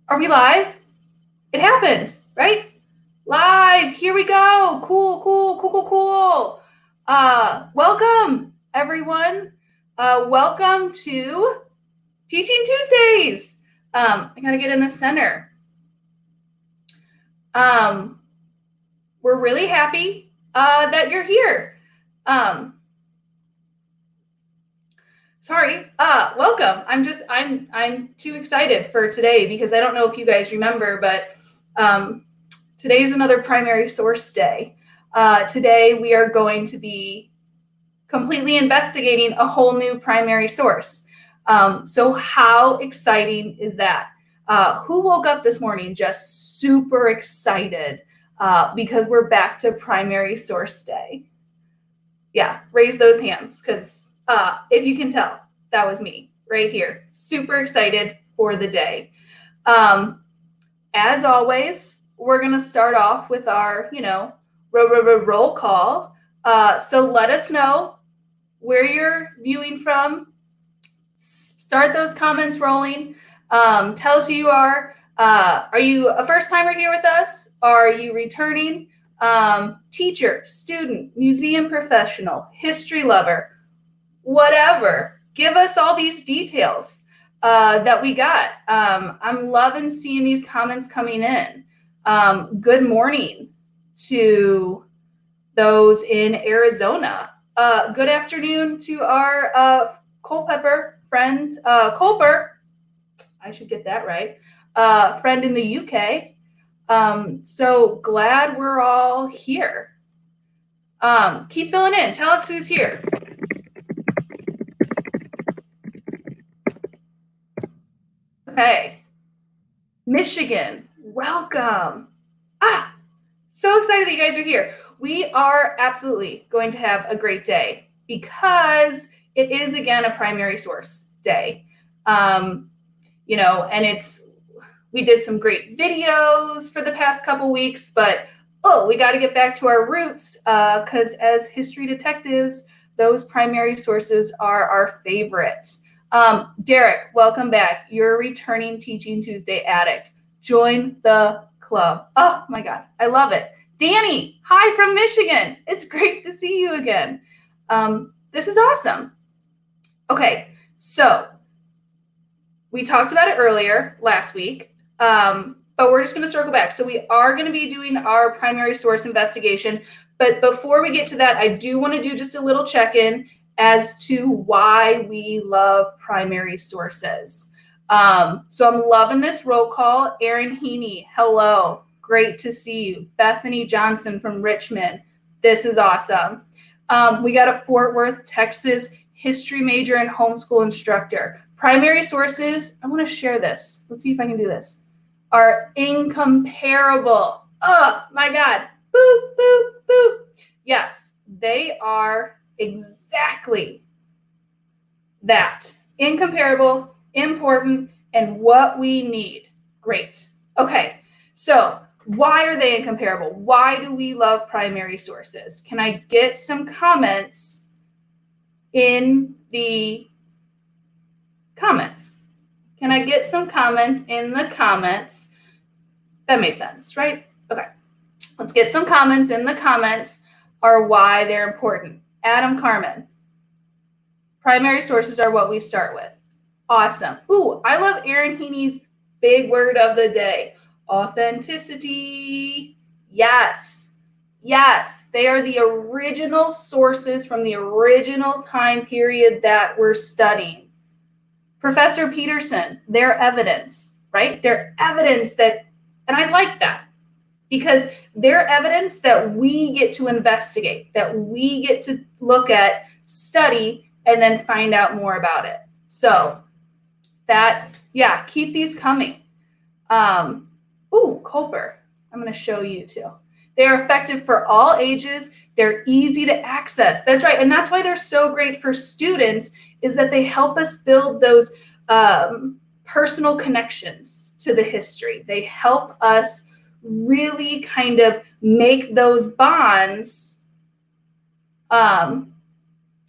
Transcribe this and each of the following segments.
Are we live? It happened, right? Live, here we go. Cool. Welcome, everyone. Welcome to Teaching Tuesdays. I gotta get in the center. We're really happy that you're here. Welcome. I'm too excited for today because I don't know if you guys remember, but today is another primary source day. Today we are going to be completely investigating a whole new primary source. So how exciting is that? Who woke up this morning just super excited because we're back to primary source day? Yeah, raise those hands because if you can tell, that was me right here. Super excited for the day. As always, we're going to start off with our, roll call. So let us know where you're viewing from. Start those comments rolling. Tell us who you are. Are you a first timer here with us? Are you returning? Teacher, student, museum professional, history lover, whatever. Give us all these details that we got. I'm loving seeing these comments coming in. Good morning to those in Arizona. Good afternoon to our Culpeper friend, Culper. I should get that right. Friend in the UK. So glad we're all here. Keep filling in. Tell us who's here. Okay. Michigan, welcome. So excited that you guys are here. We are absolutely going to have a great day because it is, again, a primary source day. And we did some great videos for the past couple weeks, but we got to get back to our roots because as history detectives, those primary sources are our favorite. Derek, welcome back. You're a returning Teaching Tuesday addict. Join the club. Oh my God, I love it. Danny, hi from Michigan. It's great to see you again. This is awesome. Okay, so we talked about it earlier last week, but we're just going to circle back. So we are going to be doing our primary source investigation, but before we get to that, I do want to do just a little check-in as to why we love primary sources. So I'm loving this roll call. Erin Heaney, hello. Great to see you. Bethany Johnson from Richmond. This is awesome. We got a Fort Worth, Texas history major and homeschool instructor. Primary sources, I want to share this. Let's see if I can do this. Are incomparable. Oh my God. Boop, boop, boop. Yes, they are exactly that. Incomparable, important, and what we need. Great. Okay, so why are they incomparable? Why do we love primary sources? Can I get some comments in the comments? Can I get some comments in the comments? That made sense, right? Okay, let's get some comments in the comments are why they're important. Adam Carmen, primary sources are what we start with. Awesome. Ooh, I love Erin Heaney's big word of the day, authenticity. Yes, they are the original sources from the original time period that we're studying. Professor Peterson, their evidence, right? Their evidence that, and I like that, because they're evidence that we get to investigate, that we get to look at, study, and then find out more about it. So that's, keep these coming. Culper, I'm going to show you too. They are effective for all ages. They're easy to access. That's right. And that's why they're so great for students, is that they help us build those personal connections to the history. They help us really kind of make those bonds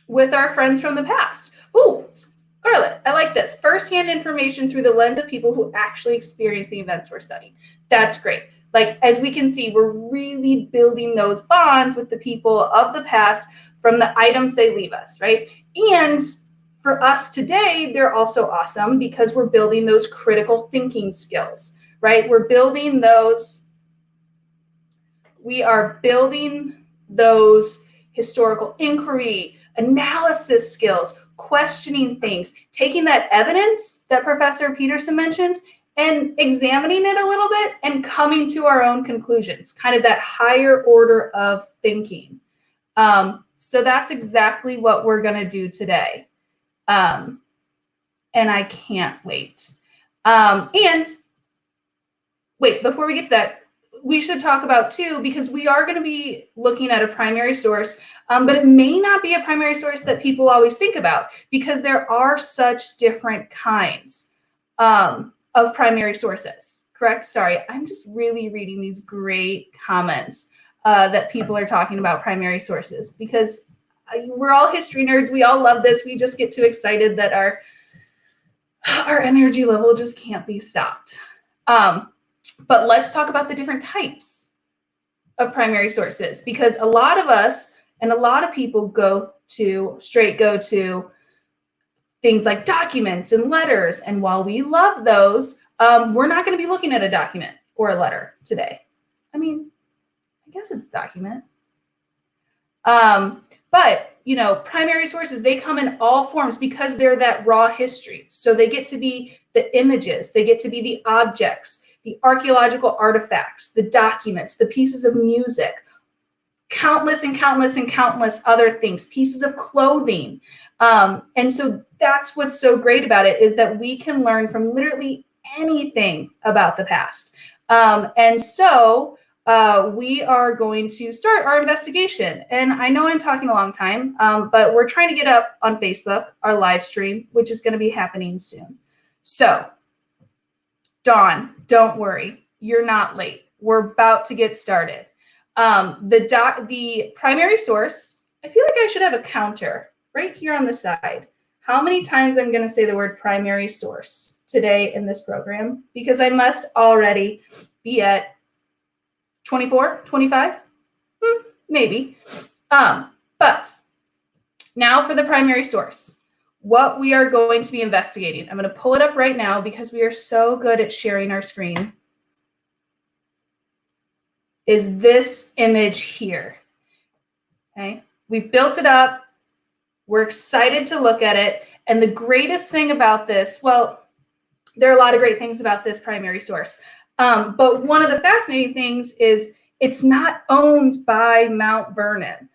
with our friends from the past. Scarlett, I like this. First-hand information through the lens of people who actually experience the events we're studying. That's great. Like, as we can see, we're really building those bonds with the people of the past from the items they leave us, right? And for us today, they're also awesome because we're building those critical thinking skills, right? We are building those historical inquiry, analysis skills, questioning things, taking that evidence that Professor Peterson mentioned and examining it a little bit and coming to our own conclusions, kind of that higher order of thinking. So that's exactly what we're going to do today. And I can't wait. And wait, before we get to that, we should talk about too, because we are going to be looking at a primary source, but it may not be a primary source that people always think about because there are such different kinds of primary sources, correct? Sorry, I'm just really reading these great comments that people are talking about primary sources because we're all history nerds. We all love this. We just get too excited that our energy level just can't be stopped. But let's talk about the different types of primary sources because a lot of us and a lot of people go to things like documents and letters. And while we love those, we're not going to be looking at a document or a letter today. I mean, I guess it's a document. But, you know, primary sources, they come in all forms because they're that raw history. So they get to be the images, they get to be the objects, the archaeological artifacts, the documents, the pieces of music, countless and countless and countless other things, pieces of clothing. And so that's what's so great about it is that we can learn from literally anything about the past. And so we are going to start our investigation. And I know I'm talking a long time, but we're trying to get up on Facebook, our live stream, which is going to be happening soon. So Dawn, don't worry, you're not late. We're about to get started. The primary source, I feel like I should have a counter right here on the side. How many times I'm going to say the word primary source today in this program? Because I must already be at 24, 25, maybe. But now for the primary source. What we are going to be investigating. I'm going to pull it up right now because we are so good at sharing our screen. Is this image here. Okay, we've built it up. We're excited to look at it. And the greatest thing about this, well, there are a lot of great things about this primary source. But one of the fascinating things is it's not owned by Mount Vernon.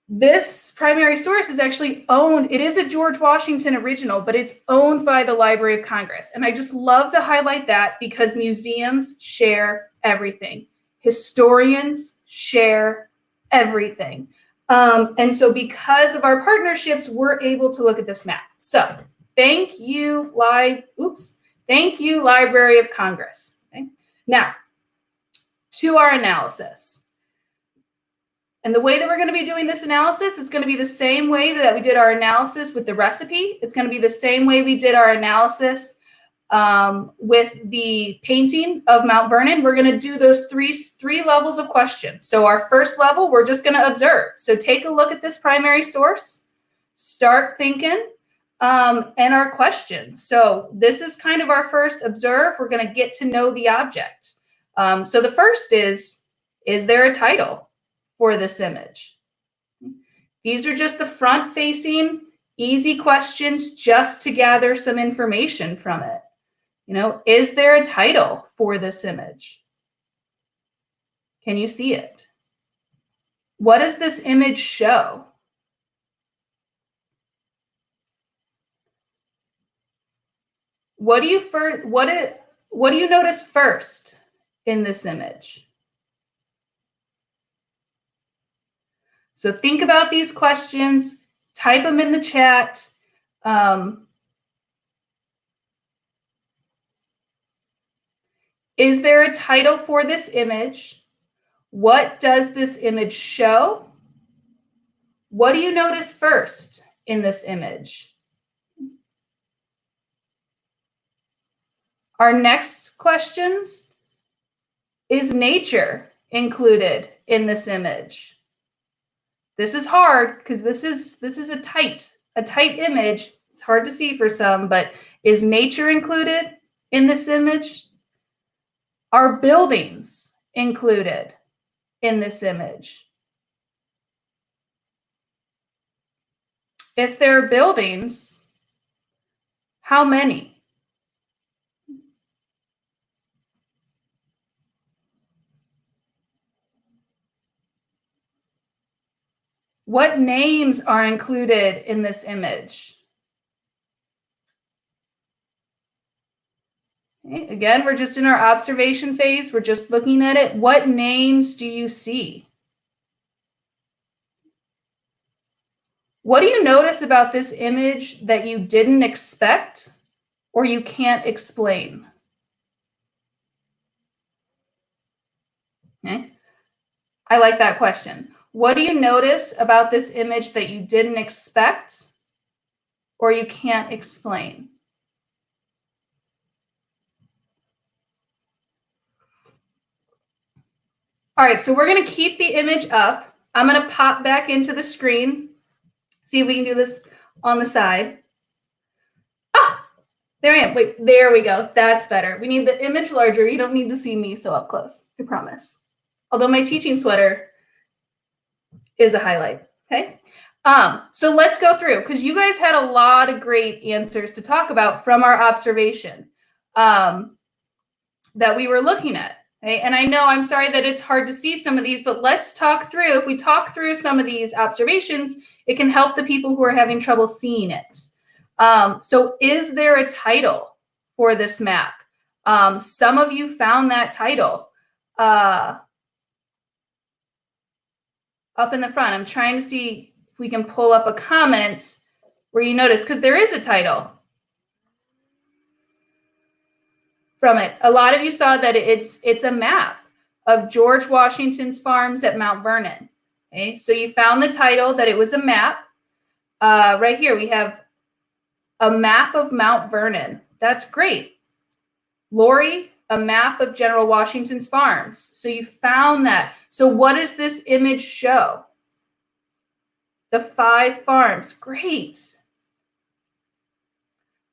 This primary source is actually owned. It is a George Washington original, but it's owned by the Library of Congress. And I just love to highlight that because museums share everything. Historians share everything. And so because of our partnerships, we're able to look at this map. So thank you, Library of Congress. Okay? Now, to our analysis. And the way that we're going to be doing this analysis is going to be the same way that we did our analysis with the recipe. It's going to be the same way we did our analysis with the painting of Mount Vernon. We're going to do those three levels of questions. So our first level, we're just going to observe. So take a look at this primary source, start thinking, and our question. So this is kind of our first observe. We're going to get to know the object. So the first is there a title for this image? These are just the front-facing, easy questions just to gather some information from it. You know, is there a title for this image? Can you see it? What does this image show? What do you notice first in this image? So think about these questions, type them in the chat. Is there a title for this image? What does this image show? What do you notice first in this image? Our next questions, is nature included in this image? This is hard because this is a tight image. It's hard to see for some, but is nature included in this image? Are buildings included in this image? If there are buildings, how many? What names are included in this image? Okay, again, we're just in our observation phase. We're just looking at it. What names do you see? What do you notice about this image that you didn't expect or you can't explain? Okay. I like that question. What do you notice about this image that you didn't expect or you can't explain? All right, so we're going to keep the image up. I'm going to pop back into the screen. See if we can do this on the side. Ah, there I am. Wait, there we go. That's better. We need the image larger. You don't need to see me so up close, I promise. Although my teaching sweater is a highlight, okay? So let's go through, because you guys had a lot of great answers to talk about from our observation that we were looking at. Okay? And I know, I'm sorry that it's hard to see some of these, but let's talk through. If we talk through some of these observations, it can help the people who are having trouble seeing it. So is there a title for this map? Some of you found that title up in the front. I'm trying to see if we can pull up a comment where you notice, because there is a title from it. A lot of you saw that it's a map of George Washington's farms at Mount Vernon. Okay, so you found the title that it was a map. Right here we have a map of Mount Vernon. That's great. Lori, a map of General Washington's farms. So you found that. So what does this image show? The 5 farms. Great.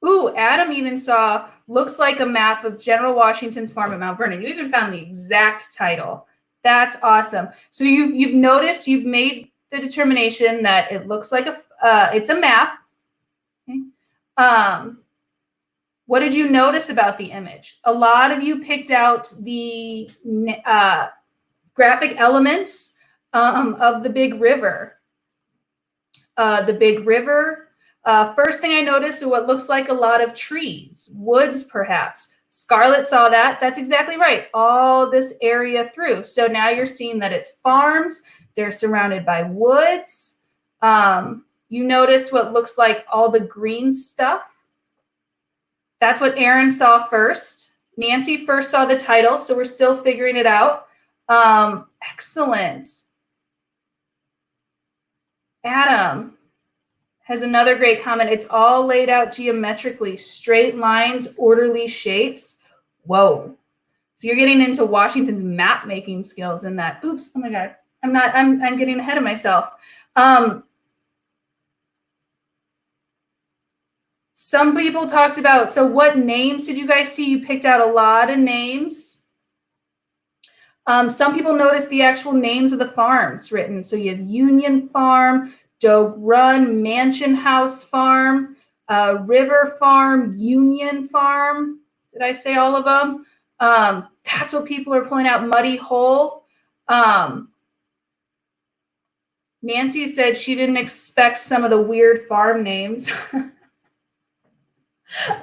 Ooh, Adam even saw, looks like a map of General Washington's farm at Mount Vernon. You even found the exact title. That's awesome. So you've noticed, you've made the determination that it looks like it's a map. Okay. What did you notice about the image? A lot of you picked out the graphic elements of the big river. First thing I noticed is what looks like a lot of trees, woods perhaps. Scarlett saw that. That's exactly right. All this area through. So now you're seeing that it's farms. They're surrounded by woods. You noticed what looks like all the green stuff. That's what Erin saw first. Nancy first saw the title, so we're still figuring it out. Excellent. Adam has another great comment. It's all laid out geometrically, straight lines, orderly shapes. Whoa. So you're getting into Washington's map making skills in that. Oops, oh my God. I'm getting ahead of myself. Some people talked about, so what names did you guys see? You picked out a lot of names. Some people noticed the actual names of the farms written. So you have Union Farm, Dogue Run, Mansion House Farm, River Farm, Union Farm. Did I say all of them? That's what people are pulling out. Muddy Hole. Nancy said she didn't expect some of the weird farm names.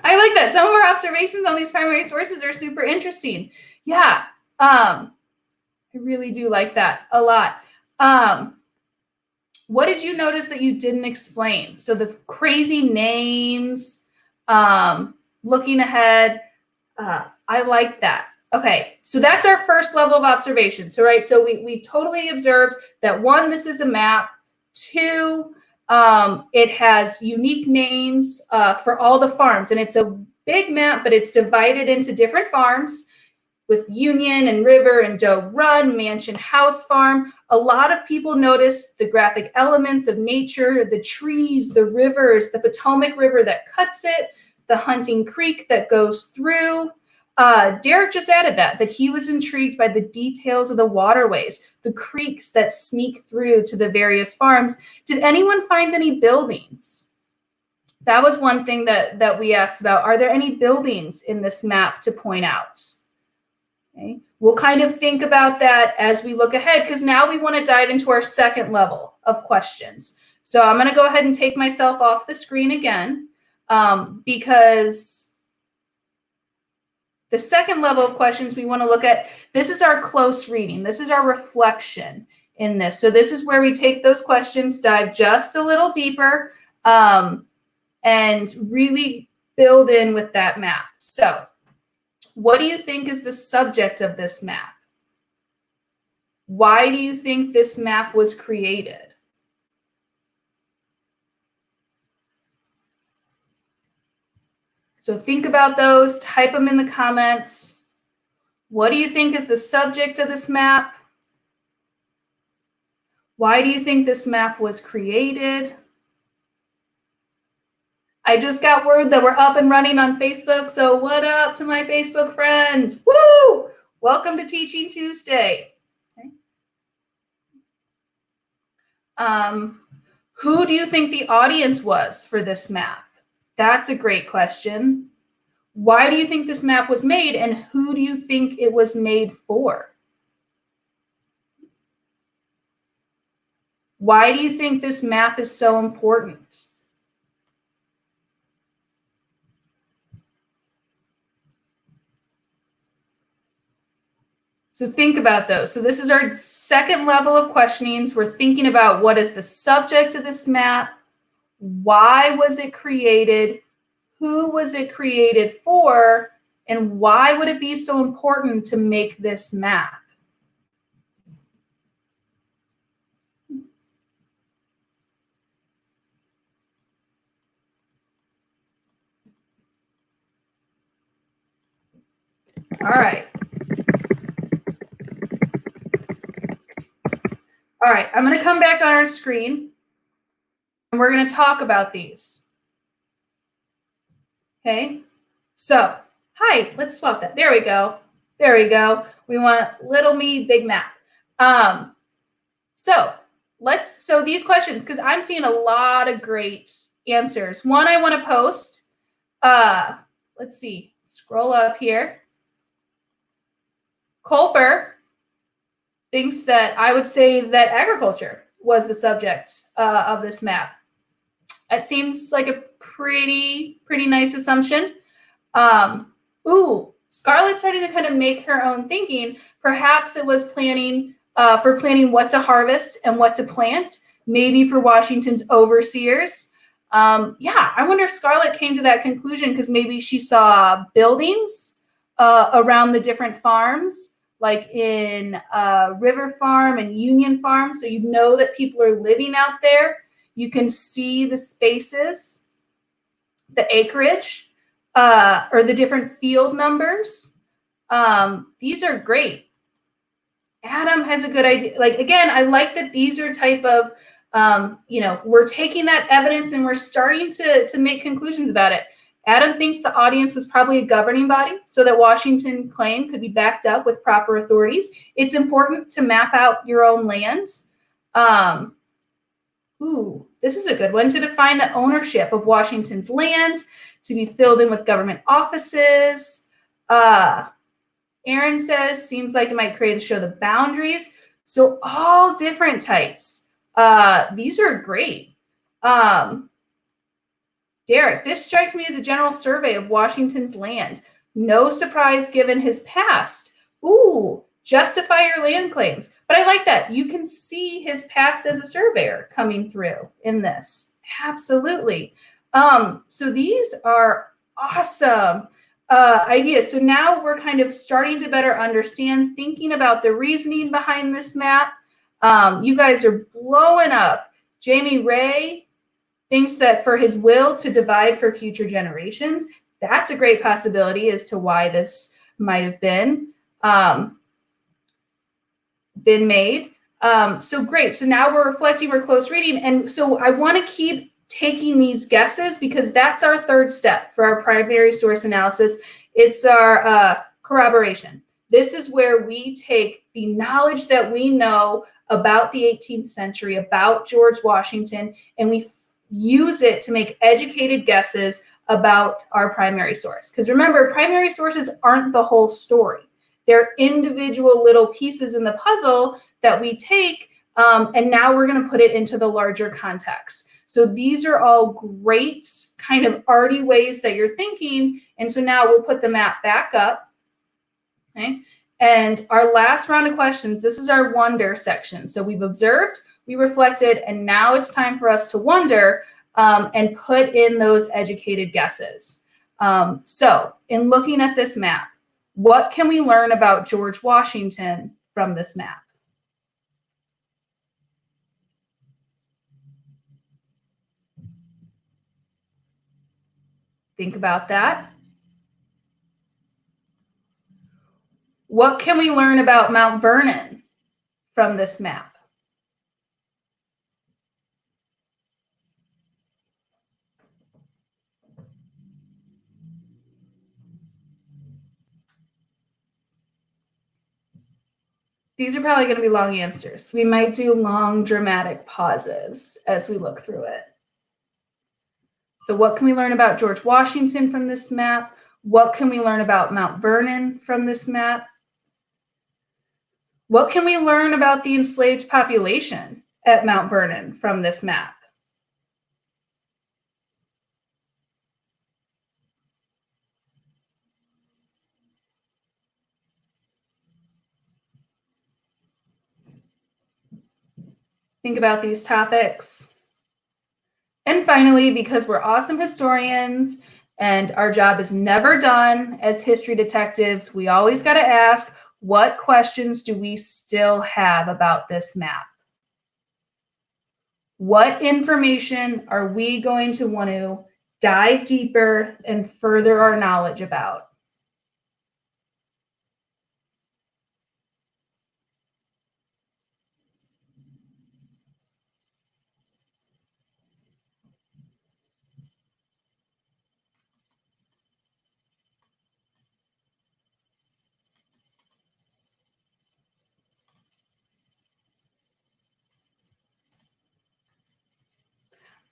I like that. Some of our observations on these primary sources are super interesting. Yeah, I really do like that a lot. What did you notice that you didn't explain? So the crazy names, looking ahead, I like that. Okay, so that's our first level of observation. So, right, so we totally observed that 1, this is a map. 2, it has unique names for all the farms, and it's a big map, but it's divided into different farms with Union and River and Doe Run, Mansion House Farm. A lot of people notice the graphic elements of nature, the trees, the rivers, the Potomac River that cuts it, the Hunting Creek that goes through. Derek just added that he was intrigued by the details of the waterways, the creeks that sneak through to the various farms. Did anyone find any buildings? That was one thing that we asked about. Are there any buildings in this map to point out? Okay. We'll kind of think about that as we look ahead, because now we want to dive into our second level of questions. So I'm going to go ahead and take myself off the screen again, because the second level of questions we want to look at, this is our close reading. This is our reflection in this. So this is where we take those questions, dive just a little deeper, and really build in with that map. So what do you think is the subject of this map? Why do you think this map was created? So think about those, type them in the comments. What do you think is the subject of this map? Why do you think this map was created? I just got word that we're up and running on Facebook, so what up to my Facebook friends? Woo! Welcome to Teaching Tuesday. Okay. Who do you think the audience was for this map? That's a great question. Why do you think this map was made, and who do you think it was made for? Why do you think this map is so important? So think about those. So this is our second level of questionings. We're thinking about what is the subject of this map? Why was it created? Who was it created for? And why would it be so important to make this map? All right. All right, I'm going to come back on our screen, and we're going to talk about these. Okay, so, hi, let's swap that. There we go. There we go. We want little me, big map. So these questions, because I'm seeing a lot of great answers. One I want to post. Let's see, scroll up here. Culper thinks that I would say that agriculture was the subject of this map. It seems like a pretty nice assumption. Scarlett's starting to kind of make her own thinking. Perhaps it was planning what to harvest and what to plant, maybe for Washington's overseers. Yeah, I wonder if Scarlett came to that conclusion because maybe she saw buildings around the different farms, like in River Farm and Union Farm. So you know that people are living out there. You can see the spaces, the acreage, or the different field numbers. These are great. Adam has a good idea. Like, again, I like that these are type of, we're taking that evidence and we're starting to make conclusions about it. Adam thinks the audience was probably a governing body so that Washington's claim could be backed up with proper authorities. It's important to map out your own land. This is a good one. To define the ownership of Washington's land, to be filled in with government offices. Aaron says, seems like it might create to show the boundaries. So all different types. These are great. Derek, this strikes me as a general survey of Washington's land. No surprise given his past. Justify your land claims. But I like that. You can see his past as a surveyor coming through in this. Absolutely. So these are awesome ideas. So now we're kind of starting to better understand, thinking about the reasoning behind this map. You guys are blowing up Jamie Ray thinks that for his will to divide for future generations, that's a great possibility as to why this might have been made. So great. So now we're reflecting, we're close reading. And so I want to keep taking these guesses because that's our third step for our primary source analysis. It's our corroboration. This is where we take the knowledge that we know about the 18th century, about George Washington, and we use it to make educated guesses about our primary source. Because remember, primary sources aren't the whole story. They're individual little pieces in the puzzle that we take, and now we're going to put it into the larger context. So these are all great kind of arty ways that you're thinking. And so now we'll put the map back up. Okay. And our last round of questions, this is our wonder section. So we've observed, we reflected, and now it's time for us to wonder and put in those educated guesses. So in looking at this map, what can we learn about George Washington from this map? Think about that. What can we learn about Mount Vernon from this map? These are probably going to be long answers. We might do long dramatic pauses as we look through it. So what can we learn about George Washington from this map? What can we learn about Mount Vernon from this map? What can we learn about the enslaved population at Mount Vernon from this map? Think about these topics. And finally, because we're awesome historians and our job is never done as history detectives, we always got to ask, what questions do we still have about this map? What information are we going to want to dive deeper and further our knowledge about?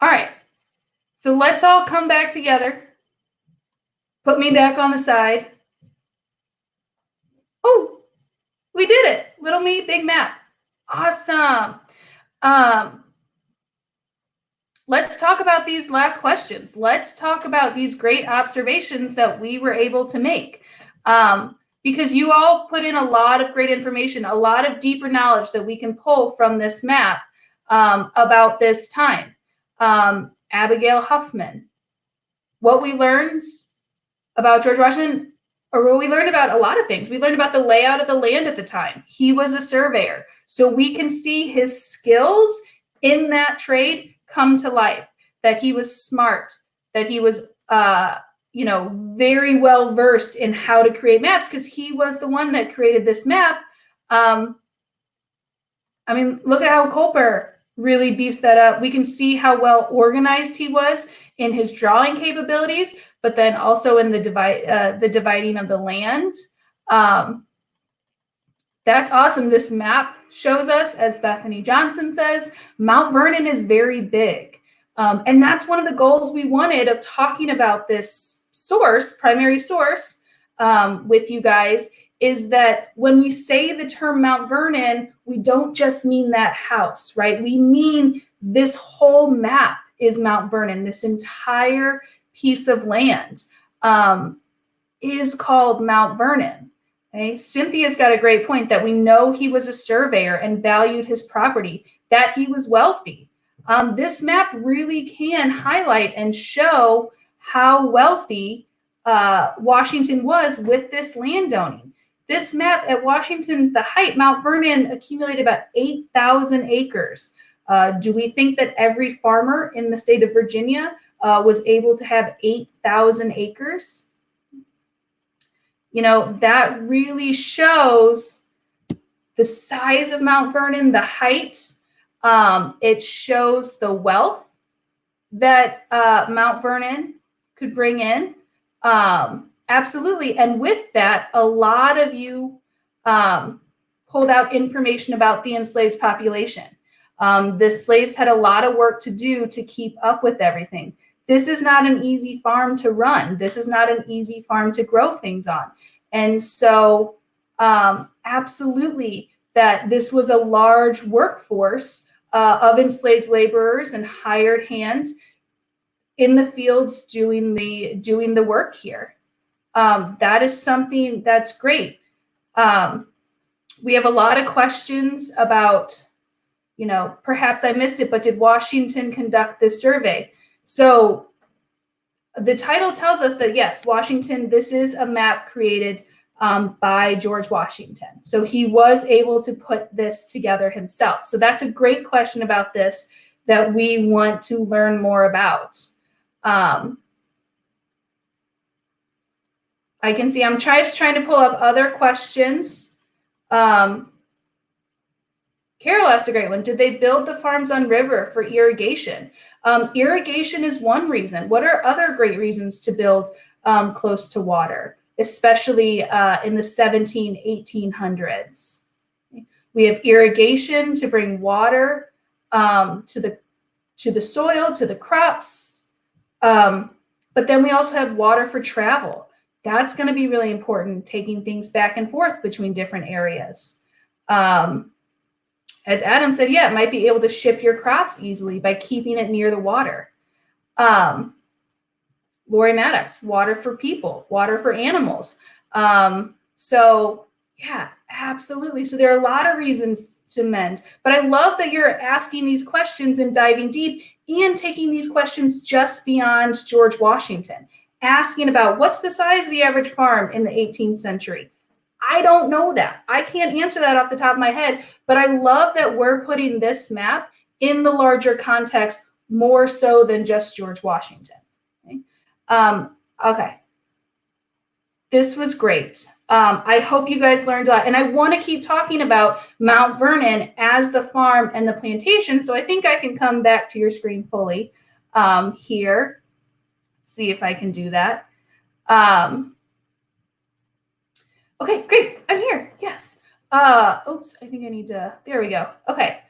All right, so let's all come back together. Put me back on the side. Oh, we did it. Little me, big map. Awesome. Let's talk about these last questions. Let's talk about these great observations that we were able to make. Because you all put in a lot of great information, a lot of deeper knowledge that we can pull from this map about this time. Abigail Huffman, what we learned about George Washington, or what we learned about a lot of things. We learned about the layout of the land at the time. He was a surveyor. So we can see his skills in that trade come to life, that he was smart, that he was very well versed in how to create maps because he was the one that created this map. Look at how Culper really beefs that up. We can see how well organized he was in his drawing capabilities, but then also in the dividing of the land. That's awesome. This map shows us, as Bethany Johnson says, Mount Vernon is very big. And that's one of the goals we wanted of talking about this source, primary source, with you guys, is that when we say the term Mount Vernon, we don't just mean that house, right? We mean this whole map is Mount Vernon. This entire piece of land is called Mount Vernon. Okay? Cynthia's got a great point that we know he was a surveyor and valued his property, that he was wealthy. This map really can highlight and show how wealthy Washington was with this landowning. This map at Washington's the height, Mount Vernon accumulated about 8,000 acres. Do we think that every farmer in the state of Virginia was able to have 8,000 acres? You know, that really shows the size of Mount Vernon, the height. It shows the wealth that Mount Vernon could bring in. Absolutely. And with that, a lot of you pulled out information about the enslaved population. The slaves had a lot of work to do to keep up with everything. This is not an easy farm to run. This is not an easy farm to grow things on. And so absolutely that this was a large workforce of enslaved laborers and hired hands in the fields doing the work here. That is something that's great. We have a lot of questions about, you know, perhaps I missed it, but did Washington conduct this survey? So the title tells us that yes, Washington, this is a map created by George Washington. So he was able to put this together himself. So that's a great question about this that we want to learn more about. I can see I'm just trying to pull up other questions. Carol asked a great one. Did they build the farms on river for irrigation? Irrigation is one reason. What are other great reasons to build close to water, especially in the 1800s? We have irrigation to bring water to the soil, to the crops. But then we also have water for travel. That's going to be really important, taking things back and forth between different areas. As Adam said, yeah, it might be able to ship your crops easily by keeping it near the water. Lori Maddox, water for people, water for animals. So yeah, absolutely. So there are a lot of reasons to mend, but I love that you're asking these questions and diving deep and taking these questions just beyond George Washington, asking about what's the size of the average farm in the 18th century. I don't know that. I can't answer that off the top of my head, but I love that we're putting this map in the larger context more so than just George Washington. Okay. Okay. This was great. I hope you guys learned a lot. And I want to keep talking about Mount Vernon as the farm and the plantation. So I think I can come back to your screen fully here. See if I can do that. Okay, great. I'm here. Yes. Oops, I think I need to, there we go. Okay.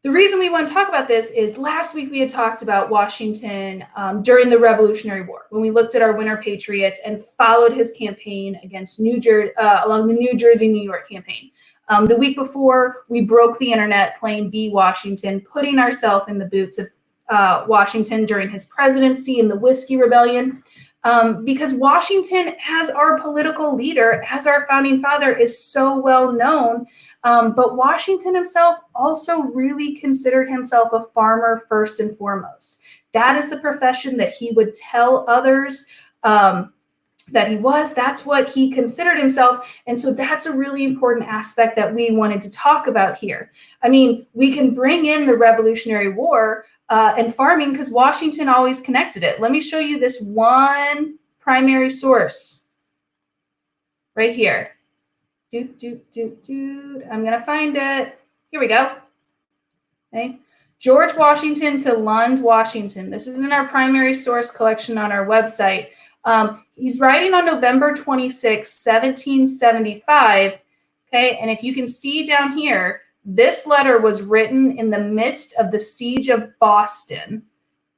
The reason we want to talk about this is last week we had talked about Washington during the Revolutionary War, when we looked at our Winter Patriots and followed his campaign against along the New Jersey, New York campaign. The week before, we broke the internet playing Be Washington, putting ourselves in the boots of Washington during his presidency in the Whiskey Rebellion. Because Washington, as our political leader, as our founding father, is so well known. But Washington himself also really considered himself a farmer first and foremost. That is the profession that he would tell others that he was. That's what he considered himself. And so that's a really important aspect that we wanted to talk about here. I mean, we can bring in the Revolutionary War and farming because Washington always connected it. Let me show you this one primary source right here. I'm going to find it. Here we go. Okay. George Washington to Lund, Washington. This is in our primary source collection on our website. He's writing on November 26, 1775. Okay. And if you can see down here, this letter was written in the midst of the siege of Boston,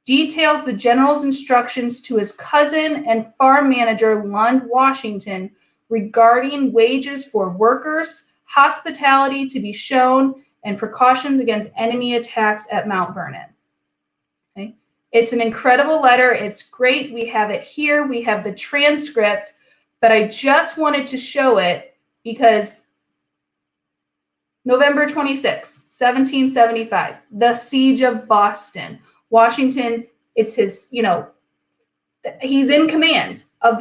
details the general's instructions to his cousin and farm manager, Lund, Washington, regarding wages for workers, hospitality to be shown, and precautions against enemy attacks at Mount Vernon. Okay. It's an incredible letter. It's great. We have it here. We have the transcript, but I just wanted to show it because November 26, 1775, the siege of Boston. Washington, it's his, he's in command of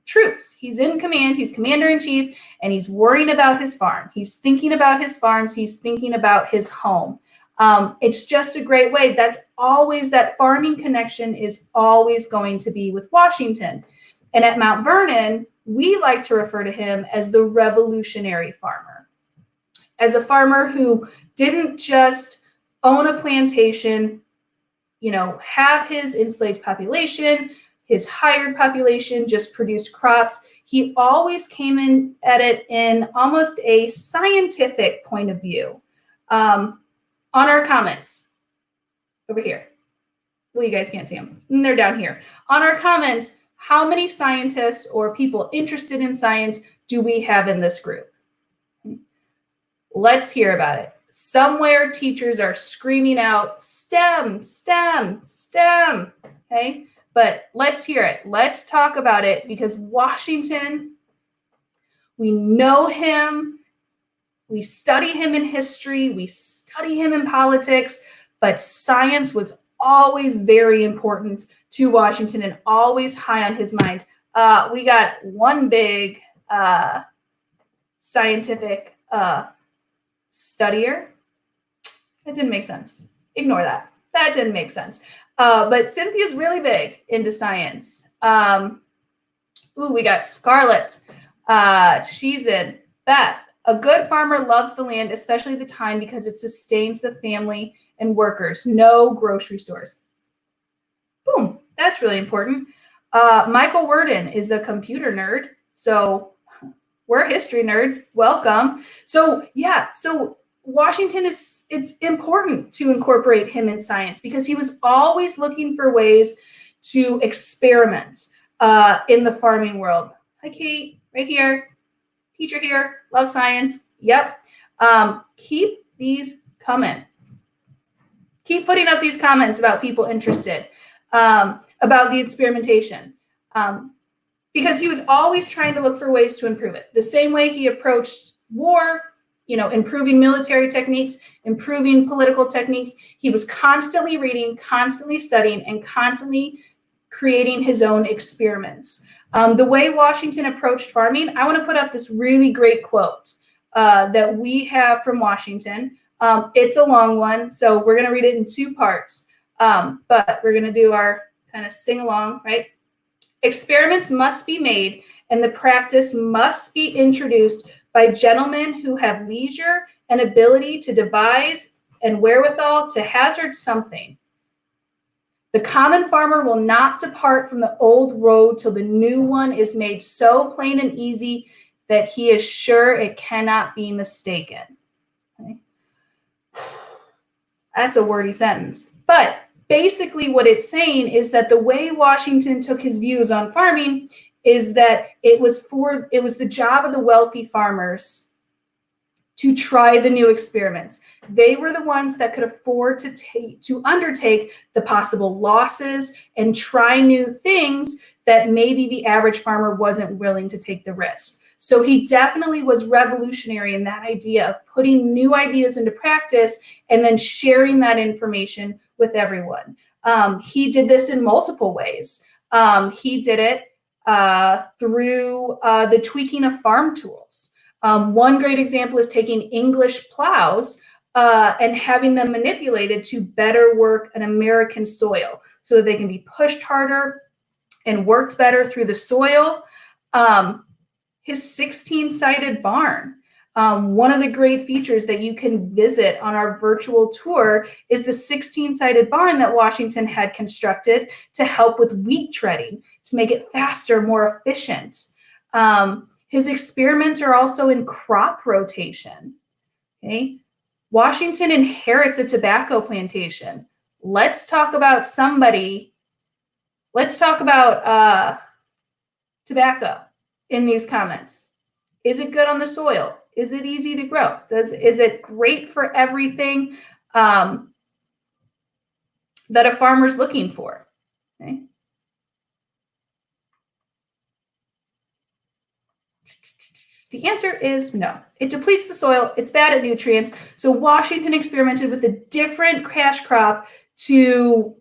troops. He's in command. He's commander-in-chief, and he's worrying about his farm. He's thinking about his farms. He's thinking about his home. It's just a great way. That's always, that farming connection is always going to be with Washington. And at Mount Vernon, we like to refer to him as the revolutionary farmer, as a farmer who didn't just own a plantation, have his enslaved population, his hired population, just produce crops. He always came in at it in almost a scientific point of view. On our comments over here, well, you guys can't see them. They're down here. On our comments, how many scientists or people interested in science do we have in this group? Let's hear about it. Somewhere teachers are screaming out STEM, STEM, STEM, okay? But let's hear it. Let's talk about it, because Washington, we know him, we study him in history, we study him in politics, but science was always very important to Washington and always high on his mind. We got one big scientific studier. That didn't make sense. Ignore that. That didn't make sense. But Cynthia's really big into science. We got Scarlett. She's in. Beth. A good farmer loves the land, especially the time, because it sustains the family and workers. No grocery stores. Boom. That's really important. Michael Worden is a computer nerd. So we're history nerds. Welcome. So yeah, so Washington it's important to incorporate him in science, because he was always looking for ways to experiment in the farming world. Hi, Kate, right here. Teacher here, love science. Yep. Keep these coming. Keep putting up these comments about people interested, about the experimentation. Because he was always trying to look for ways to improve it. The same way he approached war, improving military techniques, improving political techniques. He was constantly reading, constantly studying, and constantly creating his own experiments. The way Washington approached farming, I want to put up this really great quote that we have from Washington. It's a long one, so we're going to read it in two parts, but we're going to do our kind of sing along, right? Experiments must be made, and the practice must be introduced by gentlemen who have leisure and ability to devise and wherewithal to hazard something. The common farmer will not depart from the old road till the new one is made so plain and easy that he is sure it cannot be mistaken. Okay. That's a wordy sentence. But basically what it's saying is that the way Washington took his views on farming is that it was the job of the wealthy farmers to try the new experiments. They were the ones that could afford to undertake the possible losses and try new things that maybe the average farmer wasn't willing to take the risk. So he definitely was revolutionary in that idea of putting new ideas into practice and then sharing that information with everyone. He did this in multiple ways. He did it through the tweaking of farm tools. One great example is taking English plows and having them manipulated to better work an American soil so that they can be pushed harder and worked better through the soil. His 16-sided barn. One of the great features that you can visit on our virtual tour is the 16-sided barn that Washington had constructed to help with wheat treading, to make it faster, more efficient. His experiments are also in crop rotation. Okay? Washington inherits a tobacco plantation. Let's talk about tobacco in these comments. Is it good on the soil? Is it easy to grow? Is it great for everything that a farmer's looking for? Okay. The answer is no. It depletes the soil. It's bad at nutrients. So Washington experimented with a different cash crop to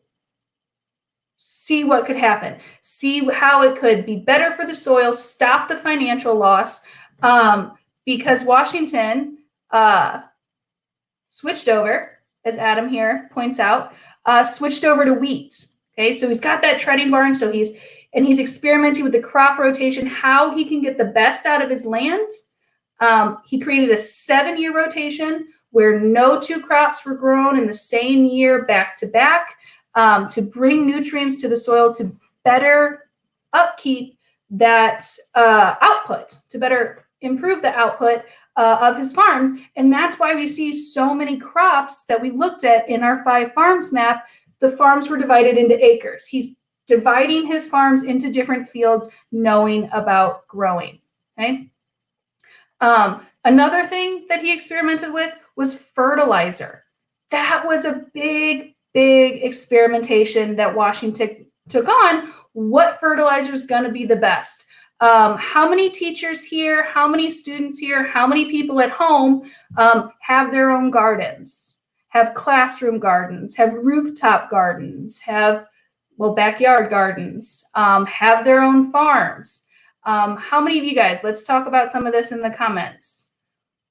see what could happen, see how it could be better for the soil, stop the financial loss, because Washington switched over, as Adam here points out, switched over to wheat. Okay, so he's got that treading barn, so he's experimenting with the crop rotation, how he can get the best out of his land. He created a 7-year rotation where no two crops were grown in the same year back to back, to bring nutrients to the soil, to better upkeep that output, to better improve the output of his farms. And that's why we see so many crops that we looked at in our 5 farms map. The farms were divided into acres. He's dividing his farms into different fields, knowing about growing. Okay. Another thing that he experimented with was fertilizer. That was a big, big experimentation that Washington took on. What fertilizer is going to be the best? How many teachers here, how many students here, how many people at home have their own gardens, have classroom gardens, have rooftop gardens, have, well, backyard gardens, have their own farms? How many of you guys, let's talk about some of this in the comments.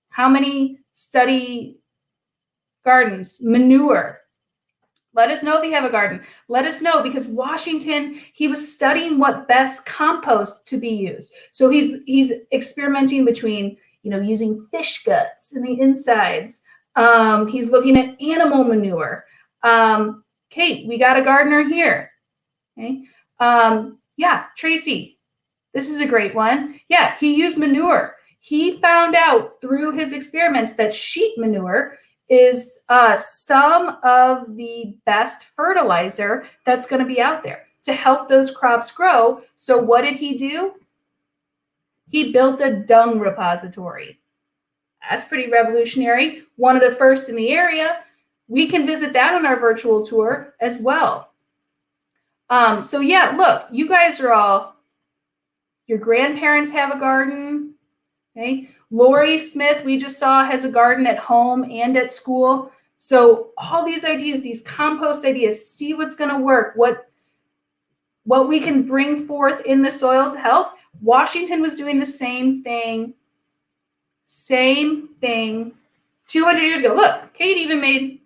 How many study gardens, manure? Let us know if you have a garden. Let us know, because Washington, he was studying what best compost to be used. So he's experimenting between, using fish guts in the insides. He's looking at animal manure. Kate, we got a gardener here. Okay. Yeah, Tracy, this is a great one. Yeah, he used manure. He found out through his experiments that sheep manure is some of the best fertilizer that's going to be out there to help those crops grow. So what did he do? He built a dung repository. That's pretty revolutionary. One of the first in the area. We can visit that on our virtual tour as well. So yeah, look, you guys are all, your grandparents have a garden. Okay. Lori Smith, we just saw, has a garden at home and at school. So all these ideas, these compost ideas, see what's going to work, what we can bring forth in the soil to help. Washington was doing the same thing 200 years ago. Look, Kate even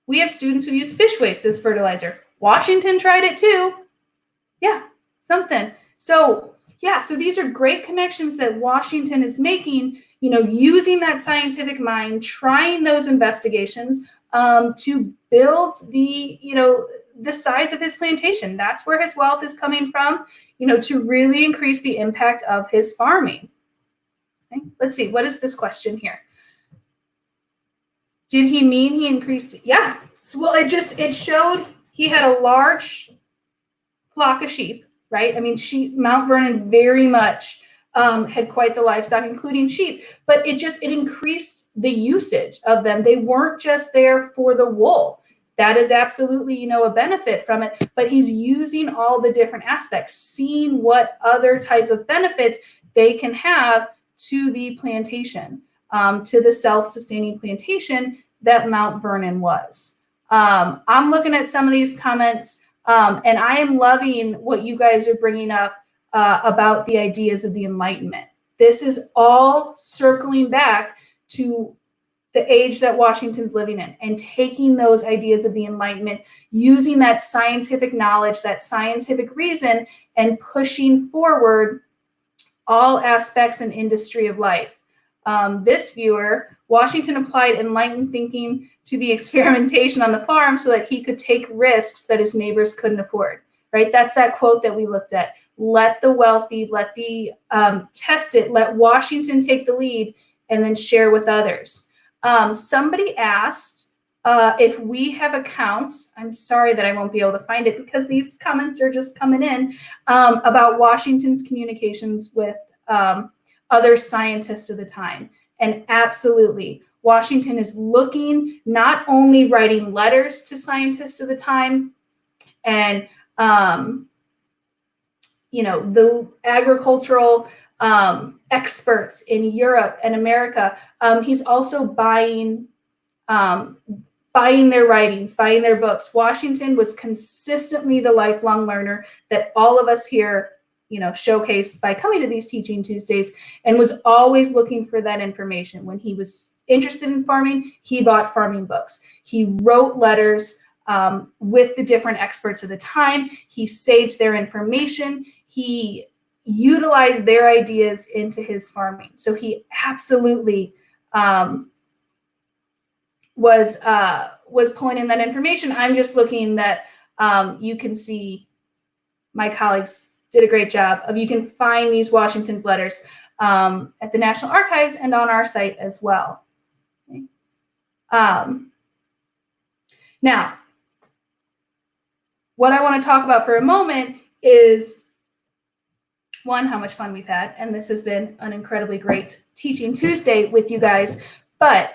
we have students who use fish waste as fertilizer. Washington tried it too. Yeah, something. So yeah, so these are great connections that Washington is making, using that scientific mind, trying those investigations to build the size of his plantation. That's where his wealth is coming from, to really increase the impact of his farming. Okay, let's see, what is this question here? Did he mean he increased? Yeah, so, well, it showed he had a large flock of sheep. Right? I mean, Mount Vernon very much had quite the livestock, including sheep, but it increased the usage of them. They weren't just there for the wool. That is absolutely, a benefit from it, but he's using all the different aspects, seeing what other type of benefits they can have to the plantation, to the self-sustaining plantation that Mount Vernon was. I'm looking at some of these comments. And I am loving what you guys are bringing up about the ideas of the Enlightenment. This is all circling back to the age that Washington's living in and taking those ideas of the Enlightenment, using that scientific knowledge, that scientific reason, and pushing forward all aspects and industry of life. This viewer, Washington applied enlightened thinking to the experimentation on the farm so that he could take risks that his neighbors couldn't afford, right? That's that quote that we looked at. Let the wealthy, let the tested, let Washington take the lead and then share with others. Somebody asked if we have accounts, I'm sorry that I won't be able to find it because these comments are just coming in, about Washington's communications with other scientists of the time. And absolutely, Washington is looking, not only writing letters to scientists of the time and, the agricultural experts in Europe and America. He's also buying buying their writings, buying their books. Washington was consistently the lifelong learner that all of us here, showcase by coming to these Teaching Tuesdays, and was always looking for that information. When he was interested in farming, he bought farming books. He wrote letters with the different experts of the time. He saved their information. He utilized their ideas into his farming. So he absolutely was pulling in that information. I'm just looking that you can see my colleagues did a great job of, you can find these Washington's letters at the National Archives and on our site as well. Okay. Now, what I want to talk about for a moment is, one, how much fun we've had, and this has been an incredibly great Teaching Tuesday with you guys, but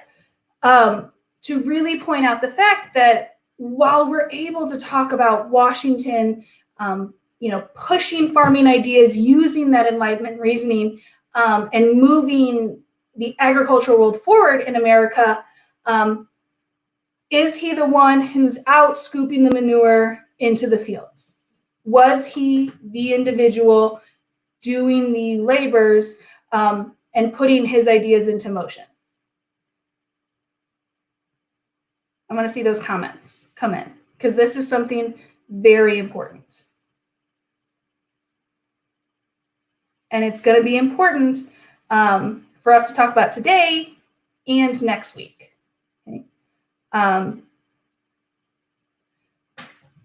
to really point out the fact that while we're able to talk about Washington, pushing farming ideas, using that Enlightenment reasoning, and moving the agricultural world forward in America, is he the one who's out scooping the manure into the fields? Was he the individual doing the labors and putting his ideas into motion? I want to see those comments come in, because this is something very important. And it's going to be important for us to talk about today and next week. Okay?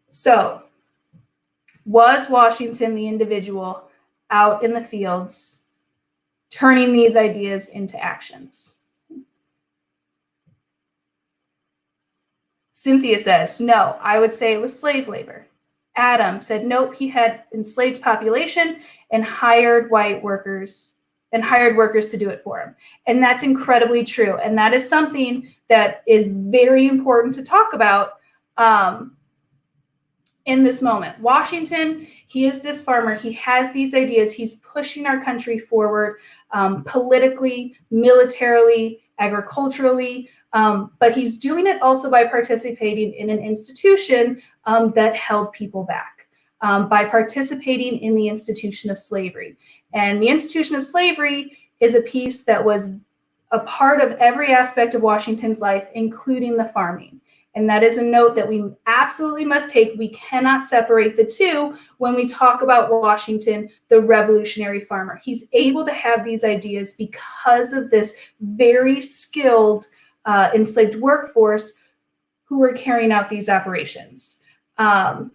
So, was Washington the individual out in the fields turning these ideas into actions? Cynthia says, no, I would say it was slave labor. Adam said, nope, he had enslaved population and hired white workers to do it for him. And that's incredibly true. And that is something that is very important to talk about in this moment. Washington, he is this farmer. He has these ideas. He's pushing our country forward politically, militarily, agriculturally, but he's doing it also by participating in an institution that held people back, by participating in the institution of slavery. And the institution of slavery is a piece that was a part of every aspect of Washington's life, including the farming. And that is a note that we absolutely must take. We cannot separate the two when we talk about Washington, the revolutionary farmer. He's able to have these ideas because of this very skilled enslaved workforce who were carrying out these operations. I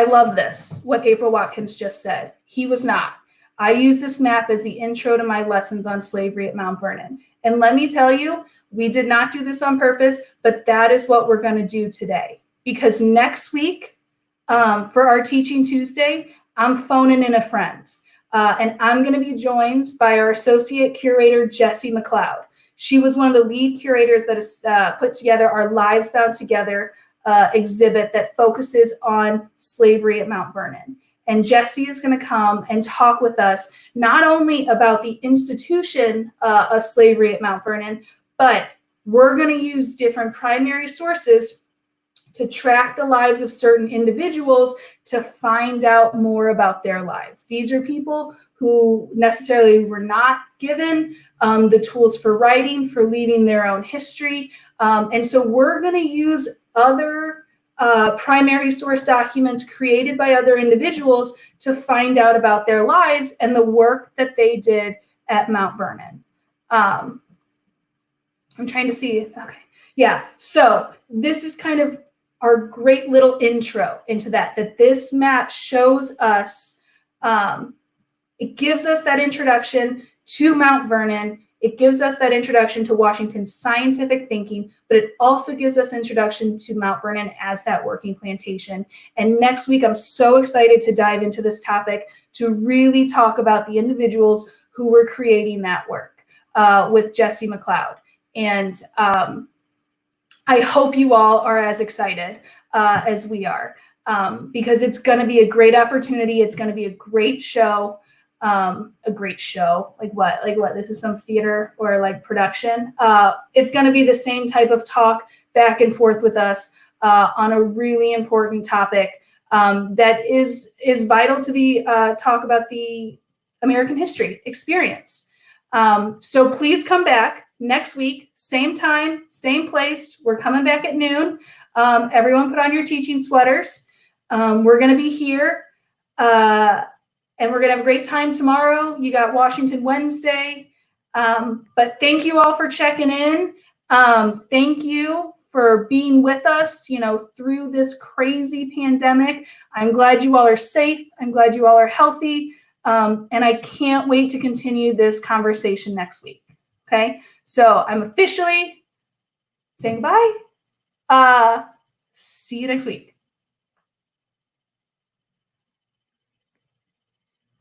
love this, what April Watkins just said. He was not. I use this map as the intro to my lessons on slavery at Mount Vernon. And let me tell you, we did not do this on purpose, but that is what we're going to do today. Because next week, for our Teaching Tuesday, I'm phoning in a friend. And I'm going to be joined by our associate curator, Jessie McLeod. She was one of the lead curators that has put together our Lives Bound Together exhibit that focuses on slavery at Mount Vernon. And Jessie is going to come and talk with us not only about the institution of slavery at Mount Vernon, but we're going to use different primary sources to track the lives of certain individuals to find out more about their lives. These are people who necessarily were not given the tools for writing, for leaving their own history. And so we're going to use other primary source documents created by other individuals to find out about their lives and the work that they did at Mount Vernon. I'm trying to see. Okay. Yeah. So this is kind of our great little intro into that this map shows us, it gives us that introduction to Mount Vernon. It gives us that introduction to Washington's scientific thinking, but it also gives us introduction to Mount Vernon as that working plantation. And next week, I'm so excited to dive into this topic to really talk about the individuals who were creating that work with Jessie McLeod. And I hope you all are as excited as we are, because it's going to be a great opportunity. It's going to be a great show. A great show. Like what? This is some theater or like production. It's going to be the same type of talk back and forth with us on a really important topic that is vital to the talk about the American history experience. So please come back next week, same time, same place. We're coming back at noon. Everyone put on your teaching sweaters. We're going to be here, and we're going to have a great time tomorrow. You got Washington Wednesday. But thank you all for checking in. Thank you for being with us, through this crazy pandemic. I'm glad you all are safe. I'm glad you all are healthy. And I can't wait to continue this conversation next week. Okay, so I'm officially saying bye. See you next week.